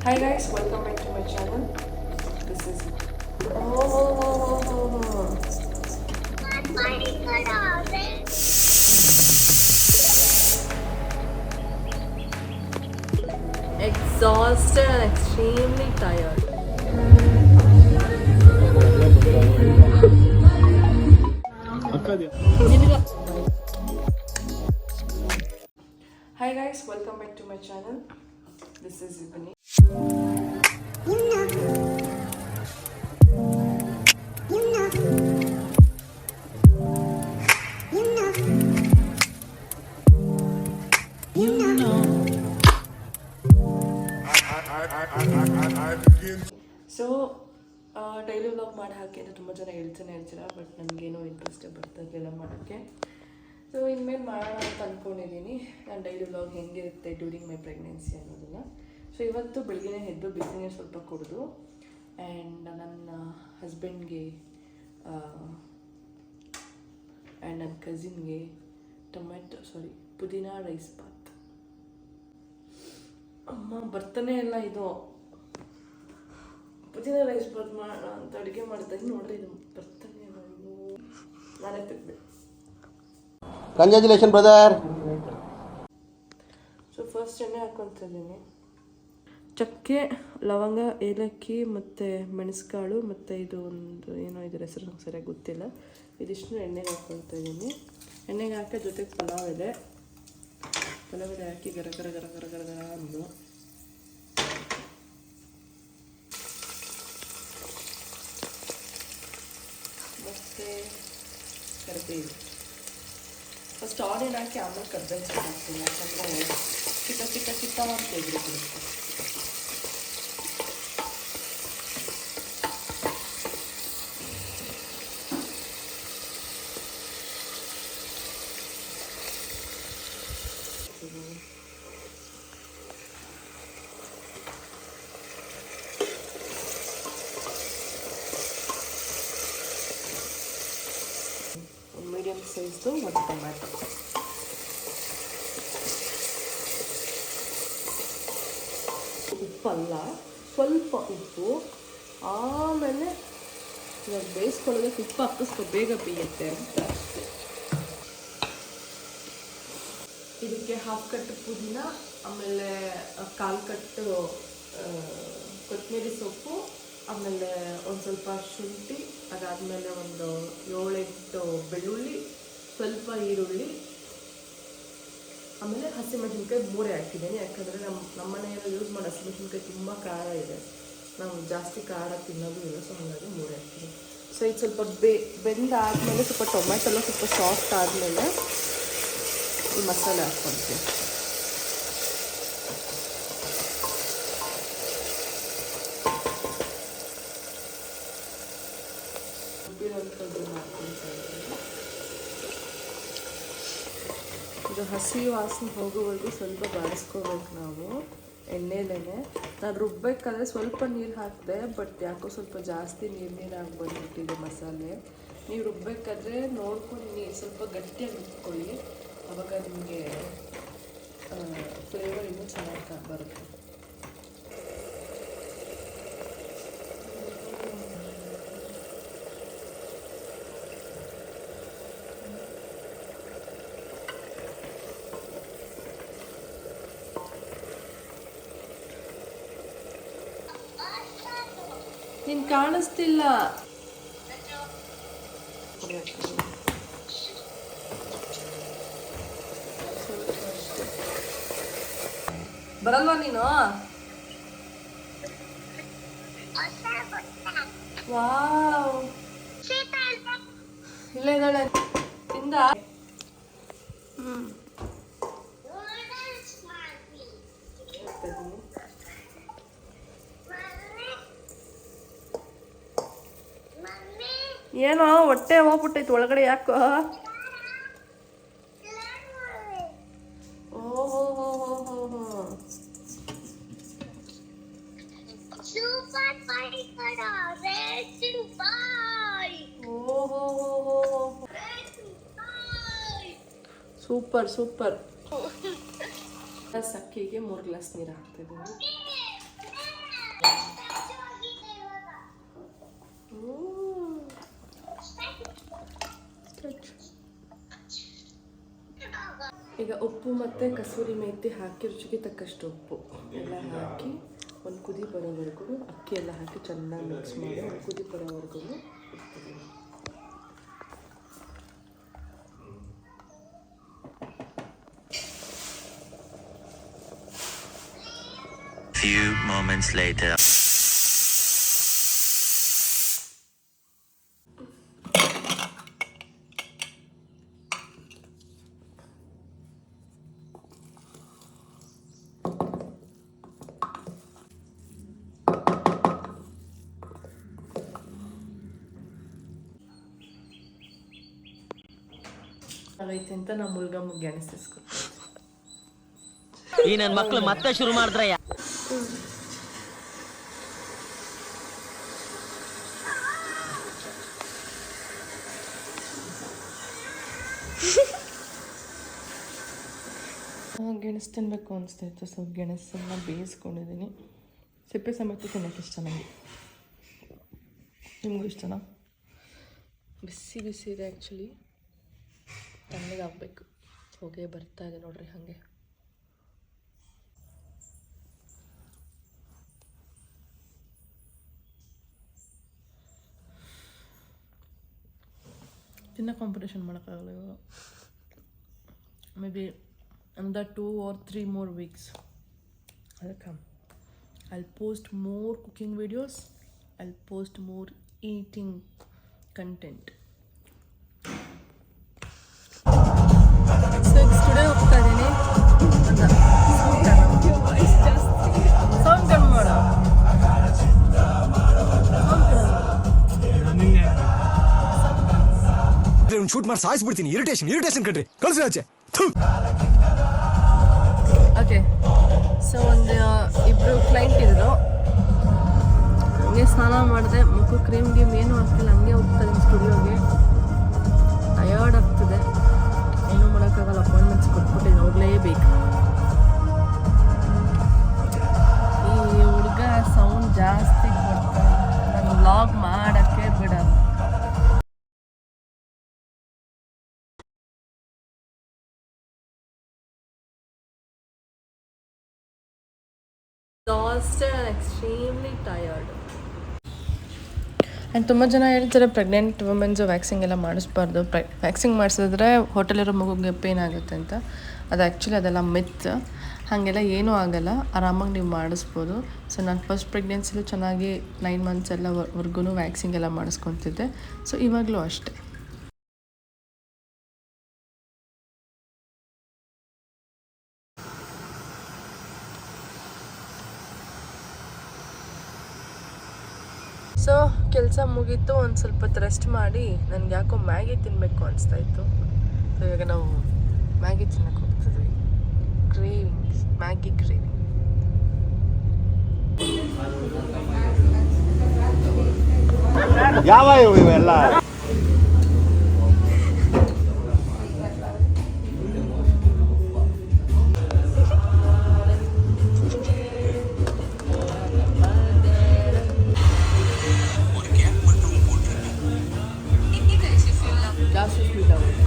Hi guys, welcome back to my channel. This is exhausted and extremely tired. Hi guys, welcome back to my channel. This is Ibani. So daily vlog ಮಾಡಿ ಹಾಕಿ ಅಂತ ತುಂಬ ಜನ ಹೇಳ್ತೀರಾ but ನನಗೇನೋ ಇಂಟ್ರೆಸ್ಟೇ ಬರ್ತಾ ಇರಲಿಲ್ಲ ಮಾಡೋಕ್ಕೆ. ಸೊ ಇನ್ಮೇಲೆ ಮಾಡೋಣ ಅಂತ ಅಂದ್ಕೊಂಡಿದ್ದೀನಿ. ನಾನು ಡೈಲಿ ವ್ಲಾಗ್ ಹೆಂಗಿರುತ್ತೆ ಡ್ಯೂರಿಂಗ್ ಮೈ ಪ್ರೆಗ್ನೆನ್ಸಿ ಅನ್ನೋದನ್ನು. ಸೊ ಇವತ್ತು ಬೆಳಗ್ಗೆ ಎದ್ದು ಬಿಸಿನೀರು ಸ್ವಲ್ಪ ಕುಡಿದು ಆ್ಯಂಡ್ ನನ್ನ ಹಸ್ಬೆಂಡ್ಗೆ ಆ್ಯಂಡ್ ನನ್ನ ಕಸಿನ್ಗೆ ಪುದೀನಾ ರೈಸ್ ಬಾತ್. ಅಮ್ಮ ಬರ್ತಾನೆ ಇಲ್ಲ ಇದು ಪುದೀನ ರೈಸ್ ಬಾತ್ ಮಾಡೋಣ ಅಂತ ಅಡುಗೆ ಮಾಡಿದಾಗ ನೋಡ್ರಿ ಇದು ಬರ್ತಾನೆ ಇಲ್ಲ. ನಾನೇ ತೆಗ್ದೆ. Congratulation brother. ಸೊ ಫಸ್ಟ್ ಎಣ್ಣೆ ಹಾಕ್ಕೊತಿದ್ದೀನಿ. ಚಕ್ಕೆ, ಲವಂಗ, ಏಲಕ್ಕಿ ಮತ್ತು ಮೆಣಸುಕಾಳು ಮತ್ತು ಇದು ಒಂದು ಏನೋ ಇದರ ಹೆಸರು ನಂಗೆ ಸರಿಯಾಗಿ ಗೊತ್ತಿಲ್ಲ. ಇದಿಷ್ಟು ಎಣ್ಣೆಗೆ ಹಾಕ್ಕೊಳ್ತಾ ಇದ್ದೀನಿ. ಎಣ್ಣೆಗೆ ಹಾಕಿ ಜೊತೆಗೆ ಪಲಾವ್ ಎಲೆ ಹಾಕಿ ಗರ ಗರ ಗರ ಗರ ಗರ ಗರ ಅಂದು ಮತ್ತು ಕರಿಬೇವು. ಫಸ್ಟ್ ಆನಿಯನ್ ಹಾಕಿ ಆಮೇಲೆ ಕರಿಬೇವು ಹಾಕ್ತೀನಿ, ಯಾಕಂದರೆ ಚಿಕ್ಕ ಚಿಕ್ಕ ಚಿಕ್ಕ ಅಂತ ತೆಗೆದುಬಿಡುತ್ತೆ. ಮೀಡಿಯಮ್ ಸೈಜ್ದು ಒಂದು ಟೊಮ್ಯಾಟೊ. ಉಪ್ಪಲ್ಲ, ಸ್ವಲ್ಪ ಉಪ್ಪು. ಆಮೇಲೆ ಇವಾಗ ಬೇಯಿಸ್ಕೊಳ್ಳೋದಕ್ಕೆ ಉಪ್ಪು ಹಾಕಿಸ್ಕೊ, ಬೇಗ ಬೇಯುತ್ತೆ ಅಂತ ಅಷ್ಟೇ. ಇದಕ್ಕೆ 1/2 ಕಟ್ಟು ಪುದೀನ, ಆಮೇಲೆ 1/4 ಕಟ್ಟು ಕೊತ್ತಂಬರಿ ಸೊಪ್ಪು, ಆಮೇಲೆ ಒಂದು ಸ್ವಲ್ಪ ಶುಂಠಿ, ಅದಾದಮೇಲೆ ಒಂದು 7-8 ಬೆಳ್ಳುಳ್ಳಿ, ಸ್ವಲ್ಪ ಈರುಳ್ಳಿ, ಆಮೇಲೆ ಹಸಿಮೆಣಸಿನ್ಕಾಯಿ 3 ಹಾಕಿದ್ದೀನಿ. ಯಾಕಂದರೆ ನಮ್ಮ ಮನೆಯಲ್ಲಿ ಯೂಸ್ ಮಾಡೋ ಹಸಿಮೆಣಸಿನ್ಕಾಯಿ ತುಂಬ ಖಾರ ಇದೆ, ನಾವು ಜಾಸ್ತಿ ಖಾರ ತಿನ್ನೋದು ಇಲ್ಲ. ಸೊ ಹಾಗಾಗಿ 3 ಹಾಕ್ತೀನಿ. ಸೊ ಇದು ಸ್ವಲ್ಪ ಬೆಂದಾದಮೇಲೆ ಸ್ವಲ್ಪ ಟೊಮೆಟೊ ಎಲ್ಲ ಸ್ವಲ್ಪ ಸಾಫ್ಟ್ ಆದಮೇಲೆ ಈ ಮಸಾಲೆ ಹಾಕ್ಕೊಳ್ತೀನಿ. ಇದು ಹಸಿ ವಾಸನೆ ಹೋಗೋವರೆಗೂ ಸ್ವಲ್ಪ ಬಾಡಿಸ್ಕೋಬೇಕು ನಾವು ಎಣ್ಣೆಲೇ. ನಾನು ರುಬ್ಬೇಕಾದ್ರೆ ಸ್ವಲ್ಪ ನೀರು ಹಾಕಿದೆ, ಬಟ್ ಯಾಕೋ ಸ್ವಲ್ಪ ಜಾಸ್ತಿ ನೀರಾಗಿ ಬಂದುಬಿಟ್ಟಿದೆ ಮಸಾಲೆ. ನೀವು ರುಬ್ಬೇಕಾದ್ರೆ ನೋಡ್ಕೊಂಡು ನೀರು ಸ್ವಲ್ಪ ಗಟ್ಟಿಯಾಗಿ ರುಬ್ಕೊಳ್ಳಿ, ಆವಾಗ ನಿಮಗೆ ಫ್ಲೇವರ್ ಇನ್ನೂ ಚೆನ್ನಾಗಿ ಬರುತ್ತೆ. ನೀನು ಕಾಣಿಸ್ತಿಲ್ಲ. ಬರಲ್ವಾ ನೀನು? ವಾವ್, ಇಲ್ಲ ಇದ್ದಾಳೆ. ತಿಂದ? ಏನೋ ಹೊಟ್ಟೆ ಹೋಗ್ಬಿಟ್ಟೈತೆ ಒಳಗಡೆ, ಯಾಕೋ? Super super. ಅಕ್ಕಿಗೆ 3 ಗ್ಲಾಸ್ ನೀರು ಹಾಕ್ತಿದ್ದೀನಿ. ಉಪ್ಪು ಮತ್ತು ಕಸೂರಿ ಮೆಂತ್ಯ ಹಾಕಿ ರುಚಿಗೆ ತಕ್ಕಷ್ಟು ಉಪ್ಪು ಎಲ್ಲ ಹಾಕಿ ಒಂದು ಕುದಿ ಬರೋವರೆಗೂ ಅಕ್ಕಿ ಎಲ್ಲ ಹಾಕಿ ಚೆನ್ನಾಗಿ ಮಿಕ್ಸ್ ಮಾಡಿ ಒಂದು ಕುದಿ ಬರೋವರೆಗೂ ಇಡ್ತೀನಿ. Few moments later. ಆಗೈತೆ ಅಂತ ನಾವು ಮುಳ್ಗಿ ಅನಿಸ್ತಿಸ್ಕೊಡ್ತೀವಿ. ಈ ನನ್ನ ಮಕ್ಳು ಮತ್ತೆ ಶುರು ಮಾಡಿದ್ರಯ್ಯ. ಗೆಣಸು ತಿನ್ನಬೇಕು ಅನಿಸ್ತಾಯಿತ್ತು. ಸೊ ಗೆಣಸನ್ನು ಬೇಯಿಸ್ಕೊಂಡಿದ್ದೀನಿ. ಸಿಪ್ಪೆ ಸಮೇತ ತಿನ್ನೋಕೆ ಇಷ್ಟ ನನಗೆ. ನಿಮಗೂ ಇಷ್ಟನಾ? ಬಿಸಿ ಬಿಸಿ ಇದೆ ಆ್ಯಕ್ಚುಲಿ. ತಣ್ಣಗಾಗಬೇಕು. ಹೊಗೆ ಬರ್ತಾ ಇದೆ ನೋಡ್ರಿ ಹಾಗೆ. ತಿನ್ನೋ ಕಾಂಪಿಟೇಷನ್ ಮಾಡೋಕ್ಕಾಗಲ್ಲ ಇವಾಗ. May be another 2 or 3 more weeks I'll come. I'll post more cooking videos. I'll post more eating content. So it's today ಹೋಗ್ತಾ ಇದ್ದೀನಿ. ಸೌಂಡ್ ಕಮ್ಮಿ ಮಾಡು. ಶೂಟ್ ಮಾಡಿ ಸಾಯಿಸ್ಬಿಡ್ತೀನಿ. ಇರಿಟೇಷನ್ ಕಣ್ರಿ. ಕಳ್ಸಿ ಆಚೆ. ಓಕೆ, ಸೊ ಒಂದು ಇಬ್ಬರು ಕ್ಲೈಂಟ್ ಇದ್ರು. ಹಂಗೆ ಸ್ನಾನ ಮಾಡಿದೆ, ಮುಖ ಕ್ರೀಮ್ ಏನೂ ಆಗ್ತಿಲ್ಲ, ಹಂಗೆ ಹೋಗ್ತಾ ಇದ್ದೀನಿ ಸ್ಟುಡಿಯೋಗೆ. ಟಯರ್ಡ್ ಆಗ್ತಿದೆ, ಏನೂ ಮಾಡೋಕ್ಕಾಗಲ್ಲ. ಅಪಾಯಿಂಟ್ಮೆಂಟ್ಸ್ ಕೊಟ್ಬಿಟ್ಟಿದ್ದೀನಿ, ಹೋಗಲೇಬೇಕು. ಈ ಹುಡುಗ ಸೌಂಡ್ ಜಾಸ್ತಿ ಕೊಡ್ತಾನೆ, ನಾನು ವ್ಲಾಗ್ ಮಾಡೋಕ್ಕೆ ಬಿಡಲ್ಲ. Exhausted and extremely tired. And ತುಂಬ ಜನ ಹೇಳ್ತಾರೆ ಪ್ರೆಗ್ನೆಂಟ್ ವುಮೆನ್ಸು ವ್ಯಾಕ್ಸಿಂಗ್ ಎಲ್ಲ ಮಾಡಿಸ್ಬಾರ್ದು. ವ್ಯಾಕ್ಸಿಂಗ್ ಮಾಡಿಸಿದ್ರೆ ಹೊಟ್ಟೆಲಿರೋ ಮಗುಗೆ ಪೇನ್ ಆಗುತ್ತೆ ಅಂತ. ಅದು ಆ್ಯಕ್ಚುಲಿ ಅದೆಲ್ಲ ಮಿತ್. ಹಾಗೆಲ್ಲ ಏನೂ ಆಗಲ್ಲ, ಆರಾಮಾಗಿ ನೀವು ಮಾಡಿಸ್ಬೋದು. ಸೊ ನಾನು ಫಸ್ಟ್ ಪ್ರೆಗ್ನೆನ್ಸಿಲೂ ಚೆನ್ನಾಗಿ 9 months ವರ್ಗೂ ವ್ಯಾಕ್ಸಿಂಗ್ ಎಲ್ಲ ಮಾಡಿಸ್ಕೊತಿದ್ದೆ. ಸೊ ಇವಾಗಲೂ ಅಷ್ಟೇ. ಸೊ ಕೆಲಸ ಮುಗೀತು, ಒಂದು ಸ್ವಲ್ಪ ಹೊತ್ತು ರೆಸ್ಟ್ ಮಾಡಿ ನನಗೆ ಯಾಕೋ ಮ್ಯಾಗಿ ತಿನ್ನಬೇಕು ಅನಿಸ್ತಾಯಿತ್ತು. ಸೊ ಇವಾಗ ನಾವು ಮ್ಯಾಗಿ ತಿನ್ನಕ್ಕೆ ಹೋಗ್ತಿದ್ವಿ. Cravings, Maggi craving. ಯಾವ ಇವೆಲ್ಲ ಜಾಸ್ತಿ ಸ್ವೀಟ್ ಆಗುತ್ತೆ.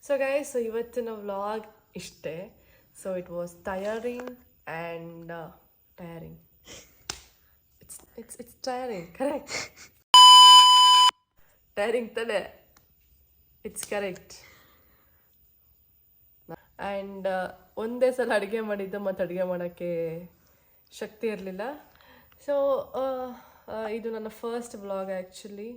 ಸೊ ಗೈಸ್, ಸೊ ಇವತ್ತಿನ ವ್ಲಾಗ್ ಇಷ್ಟೇ. So it was tiring and tiring. It's tiring, correct. Tiring ತಾನೆ, ಇಟ್ಸ್ ಕರೆಕ್ಟ್. ಆ್ಯಂಡ್ ಒಂದೇ ಸಲ ಅಡುಗೆ ಮಾಡಿದ್ದು ಮತ್ತು ಅಡುಗೆ ಮಾಡೋಕ್ಕೆ ಶಕ್ತಿ ಇರಲಿಲ್ಲ. ಸೊ ಇದು ನನ್ನ ಫಸ್ಟ್ ವ್ಲಾಗ್ ಆ್ಯಕ್ಚುಲಿ.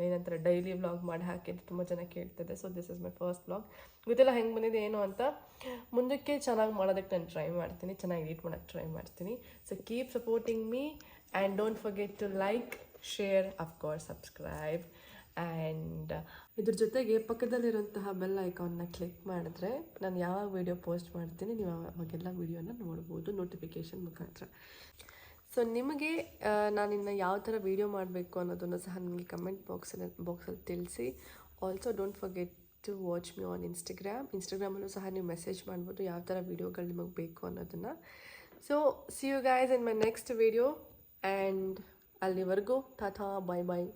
ಏನಂತಾರೆ, ಡೈಲಿ ವ್ಲಾಗ್ ಮಾಡಿ ಹಾಕಿದ್ದು ತುಂಬ ಜನ ಕೇಳ್ತಿದ್ದೆ. So this is my first vlog. ಗೊತ್ತಿಲ್ಲ ಹೆಂಗೆ ಬಂದಿದೆ ಏನು ಅಂತ. ಮುಂದಕ್ಕೆ ಚೆನ್ನಾಗಿ ಮಾಡೋದಕ್ಕೆ ನಾನು ಟ್ರೈ ಮಾಡ್ತೀನಿ, ಚೆನ್ನಾಗಿ ಎಡಿಟ್ ಮಾಡೋಕ್ಕೆ ಟ್ರೈ ಮಾಡ್ತೀನಿ. So keep supporting me and don't forget to like, share, of course subscribe. And ಇದ್ರ ಜೊತೆಗೆ ಪಕ್ಕದಲ್ಲಿರುವಂತಹ ಬೆಲ್ ಐಕಾನ್ನ ಕ್ಲಿಕ್ ಮಾಡಿದ್ರೆ ನಾನು ಯಾವಾಗ ವೀಡಿಯೋ ಪೋಸ್ಟ್ ಮಾಡ್ತೀನಿ ನೀವು ಅವಾಗೆಲ್ಲ ವೀಡಿಯೋನ ನೋಡ್ಬೋದು ನೋಟಿಫಿಕೇಷನ್ ಮುಖಾಂತರ. ಸೊ ನಿಮಗೆ ನಾನಿನ್ನು ಯಾವ ಥರ ವೀಡಿಯೋ ಮಾಡಬೇಕು ಅನ್ನೋದನ್ನು ಸಹ ನನಗೆ ಕಮೆಂಟ್ ಬಾಕ್ಸಲ್ಲಿ ತಿಳಿಸಿ. Also don't forget to watch me on ಇನ್ಸ್ಟಾಗ್ರಾಮಲ್ಲೂ ಸಹ ನೀವು ಮೆಸೇಜ್ ಮಾಡ್ಬೋದು ಯಾವ ಥರ ವೀಡಿಯೋಗಳು ನಿಮಗೆ ಬೇಕು ಅನ್ನೋದನ್ನು. So see you guys in my next video, and ಅಲ್ಲಿವರೆಗೂ ಟಾಟಾ, ಬಾಯ್ ಬಾಯ್.